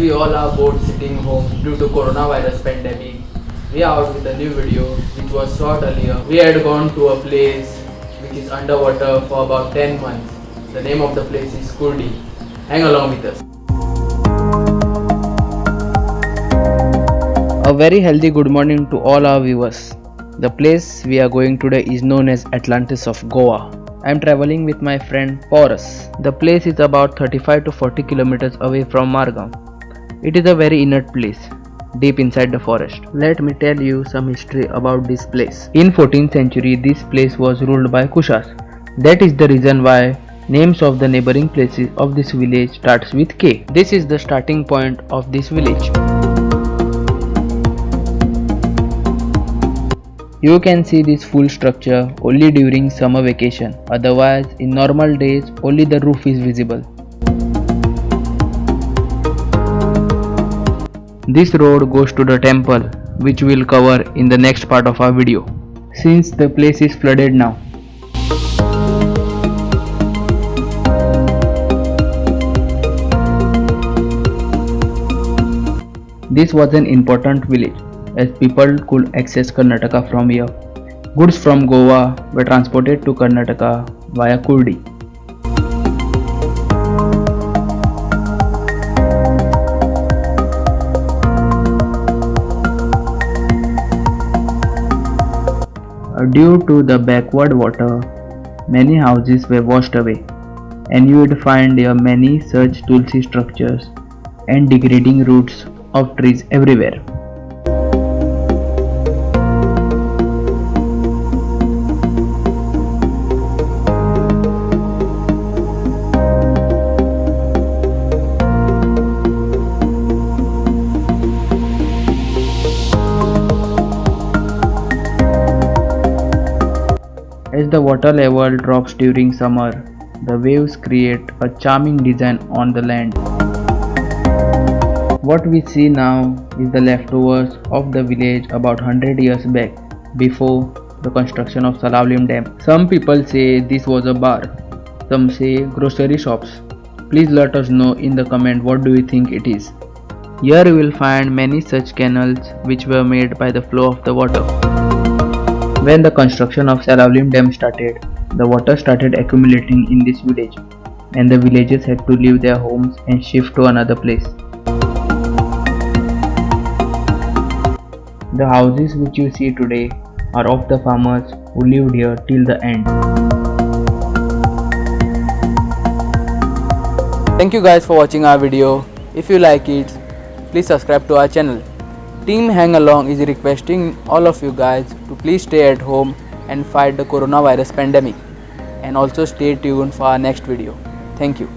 we all are bored sitting home due to coronavirus pandemic, we are out with a new video which was shot earlier. We had gone to a place which is underwater for about 10 months. The name of the place is Curdi. Hang along with us. A very healthy good morning to all our viewers. The place we are going today is known as Atlantis of Goa. I am traveling with my friend Porus. The place is about 35 to 40 kilometers away from Margam. It is a very inert place, deep inside the forest. Let me tell you some history about this place. In 14th century, this place was ruled by Kushas. That is the reason why names of the neighboring places of this village starts with K. This is the starting point of this village. You can see this full structure only during summer vacation, otherwise in normal days only the roof is visible. This road goes to the temple, which we'll cover in the next part of our video. Since the place is flooded now. This was an important village, as people could access Karnataka from here. Goods from Goa were transported to Karnataka via Curdi. Due to the backward water, many houses were washed away, and you would find here many such tulsi structures and degrading roots of trees everywhere. As the water level drops during summer, the waves create a charming design on the land. What we see now is the leftovers of the village about 100 years back, before the construction of Selaulim Dam. Some people say this was a bar, some say grocery shops. Please let us know in the comment what do you think it is. Here you will find many such canals which were made by the flow of the water. When the construction of Selaulim Dam started, the water started accumulating in this village, and the villagers had to leave their homes and shift to another place. The houses which you see today are of the farmers who lived here till the end. Thank you guys for watching our video. If you like it, please subscribe to our channel. Team Hang Along is requesting all of you guys to please stay at home and fight the coronavirus pandemic, and also stay tuned for our next video. Thank you.